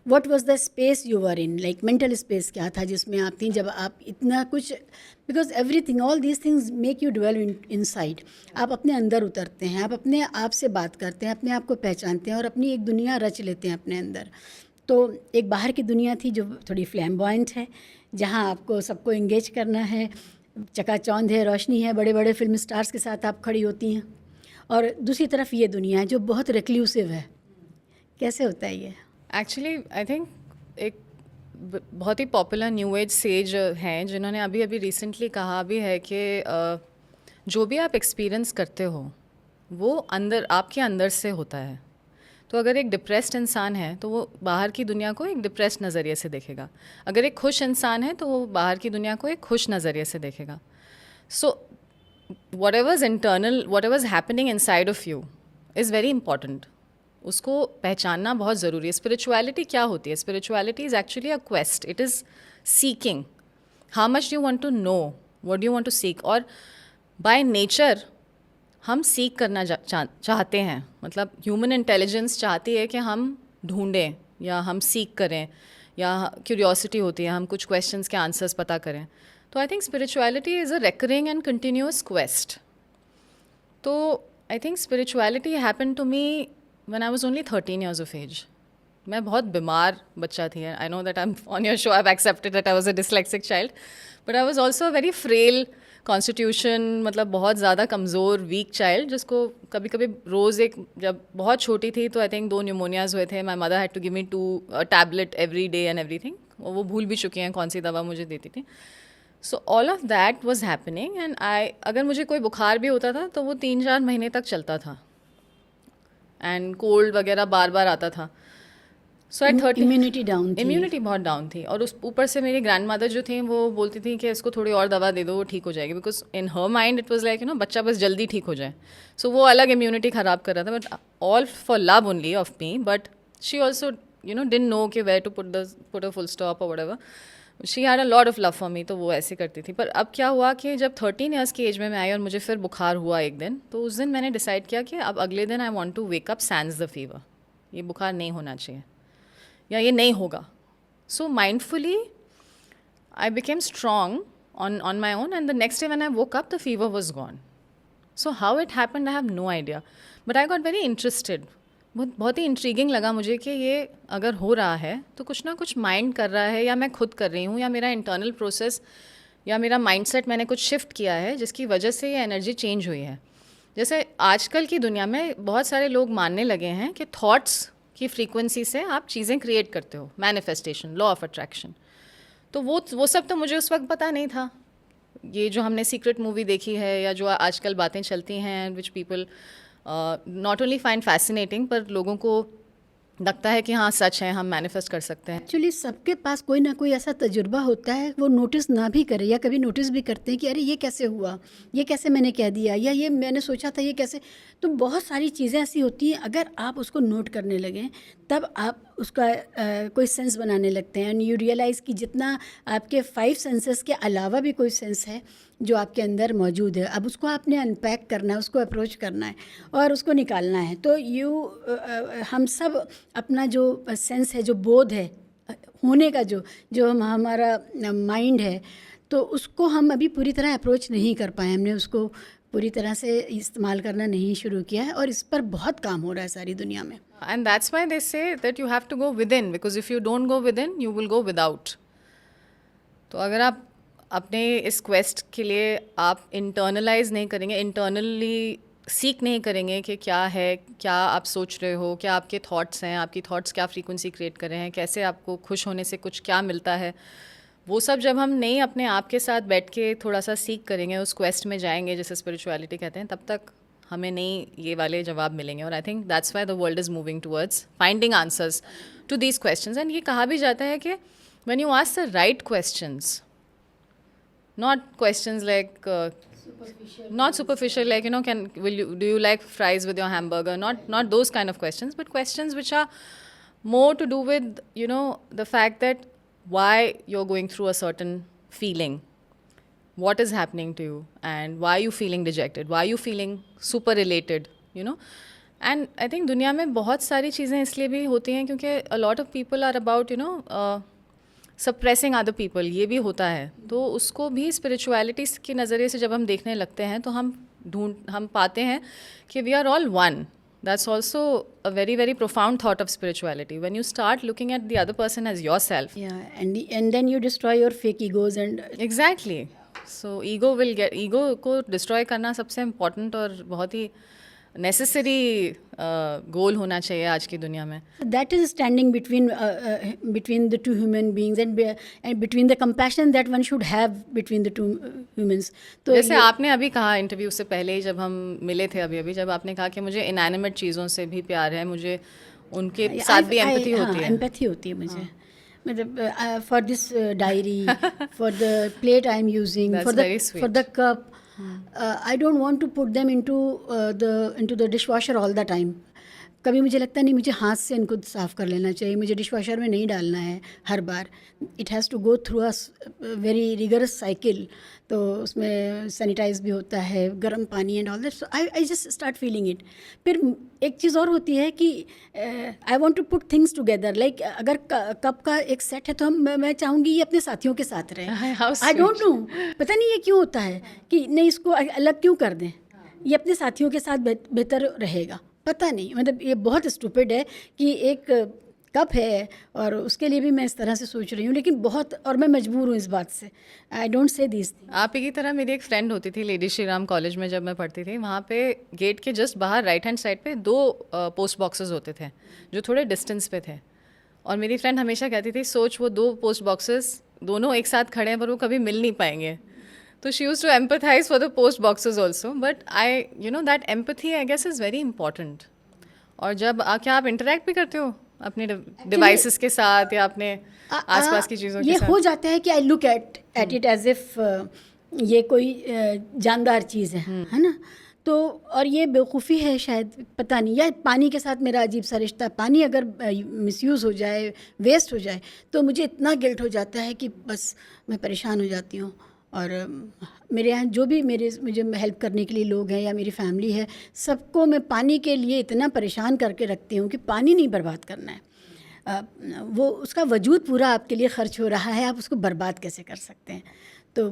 What was the space you were in, like mental space क्या था जिसमें आप थी जब आप इतना कुछ, because everything all these things make you develop inside. आप अपने अंदर उतरते हैं, आप अपने आप से बात करते हैं, अपने आप को पहचानते हैं और अपनी एक दुनिया रच लेते हैं अपने अंदर। तो एक बाहर की दुनिया थी जो थोड़ी फ्लैम्बॉयंट है, जहाँ आपको सबको इंगेज करना है, चकाचौंध है, रोशनी है, बड़े बड़े फिल्म स्टार्स के साथ आप खड़ी होती हैं। और दूसरी तरफ ये दुनिया है जो बहुत रिक्लूसिव है। कैसे होता है ये? एक्चुअली आई थिंक एक बहुत ही पॉपुलर न्यू एज सेज हैं जिन्होंने अभी अभी रिसेंटली कहा भी है कि जो भी आप एक्सपीरियंस करते हो वो अंदर आपके अंदर से होता है। तो अगर एक डिप्रेस्ड इंसान है तो वो बाहर की दुनिया को एक डिप्रेस्ड नज़रिए से देखेगा, अगर एक खुश इंसान है तो वो बाहर की दुनिया को एक खुश नज़रिए से देखेगा। सो whatever's internal, whatever's happening inside of you is very important. उसको पहचानना बहुत ज़रूरी है। स्पिरिचुअलिटी क्या होती है? Spirituality is actually a quest, it is seeking how much you want to know, what you want to seek. और बाय नेचर हम सीख करना चाहते हैं, मतलब ह्यूमन इंटेलिजेंस चाहती है कि हम ढूंढें या हम सीख करें, या क्यूरियोसिटी होती है हम कुछ क्वेश्चंस के आंसर्स पता करें। तो I think spirituality is a recurring and continuous quest. तो I think spirituality happen to me when I was only 13 years of age. मैं बहुत बीमार बच्चा थी। I know that I am on your show, I have accepted that I was a dyslexic child, but I was also a very frail constitution, मतलब बहुत ज़्यादा कमज़ोर week child, जिसको कभी कभी रोज़ एक, जब बहुत छोटी थी तो आई थिंक 2 न्यूमोनियाज़ हुए थे। My mother had to give me 2 tablet every day and everything. वो भूल भी चुकी हैं कौन सी दवा मुझे देती थी। So all of that was happening and अगर मुझे कोई बुखार भी होता था तो वो 3-4 महीने तक चलता था, एंड कोल्ड वगैरह बार बार आता था। सो एट 30 इम्यूनिटी डाउन थी। इम्यूनिटी बहुत डाउन थी, और उस ऊपर से मेरी ग्रैंड मदर जो थी वो बोलती थी कि इसको थोड़ी और दवा दे दो, वो ठीक हो जाएगी, because in her mind it was like बच्चा बस जल्दी ठीक हो जाए। सो वो अलग इम्यूनिटी ख़राब कर रहा था, but all for love only of me. But she also didn't know कि where to put a full stop और whatever. She had a lot of love for me, तो वो ऐसे करती थी। पर अब क्या हुआ कि जब 13 ईयर्स की एज में मैं आई और मुझे फिर बुखार हुआ एक दिन, तो उस दिन मैंने डिसाइड किया कि अब अगले दिन I want to wake up sans the fever, ये बुखार नहीं होना चाहिए या ये नहीं होगा। So mindfully I became strong on my own, and the next day when I woke up the fever was gone. So how it happened I have no idea, but I got very interested. बहुत ही intriguing लगा मुझे कि ये अगर हो रहा है तो कुछ ना कुछ माइंड कर रहा है, या मैं खुद कर रही हूँ, या मेरा इंटरनल प्रोसेस या मेरा माइंडसेट मैंने कुछ शिफ्ट किया है जिसकी वजह से ये एनर्जी चेंज हुई है। जैसे आजकल की दुनिया में बहुत सारे लोग मानने लगे हैं कि थॉट्स की फ्रीक्वेंसी से आप चीज़ें क्रिएट करते हो, मैनिफेस्टेशन, लॉ ऑफ अट्रैक्शन। तो वो सब तो मुझे उस वक्त पता नहीं था। ये जो हमने सीक्रेट मूवी देखी है या जो आजकल बातें चलती हैं which people not only find fascinating, पर लोगों को लगता है कि हाँ सच है, हम मैनिफेस्ट कर सकते हैं। एक्चुअली सबके पास कोई ना कोई ऐसा तजुर्बा होता है, वो नोटिस ना भी करे या कभी नोटिस भी करते हैं कि अरे ये कैसे हुआ, ये कैसे मैंने कह दिया, या ये मैंने सोचा था ये कैसे। तो बहुत सारी चीज़ें ऐसी होती हैं, अगर आप उसको नोट करने लगें तब आप उसका कोई सेंस बनाने लगते हैं, एंड यू रियलाइज़ कि जितना आपके 5 सेंसेस के अलावा भी कोई सेंस है जो आपके अंदर मौजूद है। अब उसको आपने अनपैक करना है, उसको अप्रोच करना है और उसको निकालना है। तो हम सब अपना जो सेंस है, जो बोध है होने का, जो हमारा माइंड है, तो उसको हम अभी पूरी तरह अप्रोच नहीं कर पाए। हमने उसको पूरी तरह से इस्तेमाल करना नहीं शुरू किया है, और इस पर बहुत काम हो रहा है सारी दुनिया में। And that's why they say that you have to go within, because if you don't go within you will go without. तो अगर आप अपने इस क्वेस्ट के लिए आप इंटरनलाइज नहीं करेंगे, इंटरनली सीख नहीं करेंगे कि क्या है, क्या आप सोच रहे हो, क्या आपके थॉट्स हैं, आपकी थॉट्स क्या फ्रीक्वेंसी क्रिएट कर रहे हैं, कैसे आपको खुश होने से कुछ क्या मिलता है, वो सब जब हम नहीं अपने आप के साथ बैठ के थोड़ा सा सीख करेंगे, उस क्वेस्ट में जाएंगे जैसे स्पिरिचुअलिटी कहते हैं, तब तक हमें नहीं ये वाले जवाब मिलेंगे। और I think that's why the world is moving towards finding answers to these questions. And ये कहा भी जाता है कि when you ask the right questions, not questions like not superficial, like do you like fries with your hamburger, not those kind of questions, but questions which are more to do with the fact that why you're going through a certain feeling, what is happening to you, and why are you feeling dejected, why are you feeling super related, and I think दुनिया में बहुत सारी चीज़ें इसलिए भी होती हैं क्योंकि a lot of people are about suppressing other people, ये भी होता है। तो उसको भी स्पिरिचुअलिटी के नज़रिए से जब हम देखने लगते हैं तो हम पाते हैं कि we are all one. That's also a very, very profound thought of spirituality. When you start looking at the other person as yourself. Yeah, and then you destroy your fake egos and Exactly. So ego को destroy करना सबसे important और बहुत ही necessary goal होना चाहिए आज की दुनिया में. that is standing between the two human beings and between the compassion that one should have between the two humans. तो जैसे आपने अभी कहा इंटरव्यू से पहले ही जब हम मिले थे अभी जब आपने कहा कि मुझे इनएनिमेट चीज़ों से भी प्यार है, मुझे उनके साथ भी एम्पैथी होती है. एम्पैथी होती है मुझे. मतलब for this diary, for the plate I am using, for the cup, I don't want to put them into the dishwasher all the time. कभी मुझे लगता नहीं मुझे हाथ से इनको साफ़ कर लेना चाहिए, मुझे डिशवॉशर में नहीं डालना है हर बार. It has to go through a very rigorous cycle. तो उसमें सैनिटाइज भी होता है, गर्म पानी and all that. So I just start feeling it. फिर एक चीज़ और होती है कि I want to put things together. Like अगर कप का एक सेट है तो मैं चाहूँगी ये अपने साथियों के साथ रहे. आई डोंट नो, पता नहीं ये क्यों होता है कि नहीं इसको अलग क्यों कर दें, ये अपने साथियों के साथ बेहतर रहेगा. पता नहीं, मतलब ये बहुत स्टूपिड है कि एक कप है और उसके लिए भी मैं इस तरह से सोच रही हूँ, लेकिन बहुत, और मैं मजबूर हूँ इस बात से. I don't say this. आप ही की तरह मेरी एक फ्रेंड होती थी लेडी श्री राम कॉलेज में जब मैं पढ़ती थी. वहाँ पे गेट के जस्ट बाहर राइट हैंड साइड पे 2 पोस्ट बॉक्सेस होते थे जो थोड़े डिस्टेंस पे थे. और मेरी फ्रेंड हमेशा कहती थी सोच वो 2 पोस्ट बॉक्सेस दोनों एक साथ खड़े हैं पर वो कभी मिल नहीं पाएंगे. तो she use to empathise for the post boxes also. But that empathy I guess is very important. और जब क्या आप इंटरेक्ट भी करते हो अपने डिवाइसेस के साथ या अपने आसपास की चीज़ों के ये साथ? हो जाता है कि I look at it as if ये कोई जानदार चीज़ है ना. तो और ये बेवकूफ़ी है शायद, पता नहीं, या पानी के साथ मेरा अजीब सा रिश्ता है. पानी अगर मिसयूज़ हो जाए, वेस्ट हो जाए, तो मुझे इतना गिल्ट हो जाता है कि बस मैं परेशान हो जाती हूँ. और मेरे यहाँ जो भी मुझे हेल्प करने के लिए लोग हैं या मेरी फैमिली है, सबको मैं पानी के लिए इतना परेशान करके रखती हूँ कि पानी नहीं बर्बाद करना है. वो उसका वजूद पूरा आपके लिए खर्च हो रहा है, आप उसको बर्बाद कैसे कर सकते हैं. तो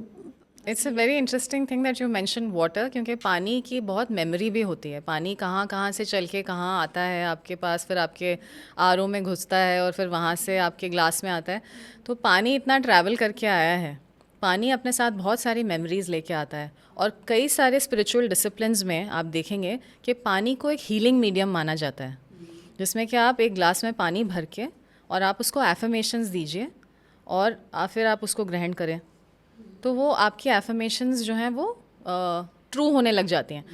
it's a very interesting thing that you mention water, क्योंकि पानी की बहुत मेमोरी भी होती है. पानी कहाँ से चल के कहाँ आता है आपके पास, फिर आपके आरओ में घुसता है और फिर वहाँ से आपके ग्लास में आता है. तो पानी इतना ट्रैवल करके आया है. पानी अपने साथ बहुत सारी मेमोरीज़ लेके आता है. और कई सारे स्पिरिचुअल डिसिप्लिन्स में आप देखेंगे कि पानी को एक हीलिंग मीडियम माना जाता है, जिसमें कि आप एक ग्लास में पानी भर के और आप उसको एफर्मेशंस दीजिए और फिर आप उसको ग्रहण करें, तो वो आपकी एफर्मेशंस जो हैं वो ट्रू होने लग जाती हैं.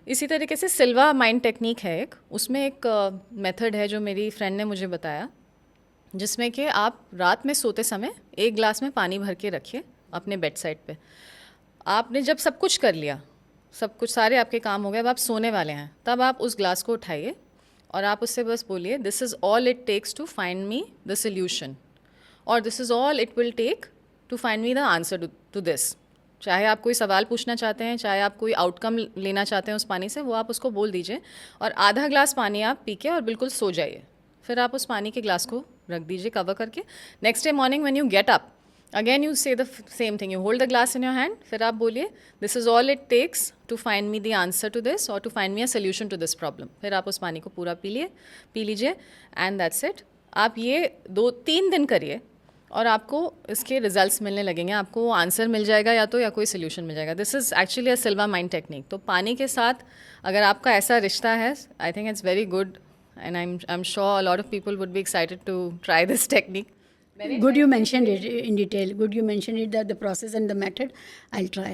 इसी तरीके से सिल्वा माइंड टेक्निक है एक, उसमें एक मेथड है जो मेरी फ्रेंड ने मुझे बताया, जिसमें कि आप रात में सोते समय एक ग्लास में पानी भर के रखिए अपने बेड साइड पे. आपने जब सब कुछ कर लिया, सब कुछ सारे आपके काम हो गए, अब आप सोने वाले हैं, तब आप उस ग्लास को उठाइए और आप उससे बस बोलिए this is all it takes to find me the solution, और this is all it will take to find me the answer to this. चाहे आप कोई सवाल पूछना चाहते हैं, चाहे आप कोई आउटकम लेना चाहते हैं उस पानी से, वो आप उसको बोल दीजिए और आधा ग्लास पानी आप पी के और बिल्कुल सो जाइए. फिर आप उस पानी के ग्लास को रख दीजिए कवर करके. Next day morning when you get up, again you say the same thing, you hold the glass in your hand, फिर आप बोलिए this is all it takes to find me the answer to this और to find me a solution to this problem. फिर आप उस पानी को पूरा पी लीजिए एंड दैट्स इट. आप ये 2-3 दिन करिए और आपको इसके रिजल्ट्स मिलने लगेंगे. आपको वो आंसर मिल जाएगा या कोई सोल्यूशन मिल जाएगा. This is actually a Silva mind technique. तो पानी के साथ अगर आपका ऐसा रिश्ता है, I think it's very good and I'm sure a lot of people would be excited to try this technique. Good you mentioned it in detail. Good you mentioned it, that the process and the method. I'll try.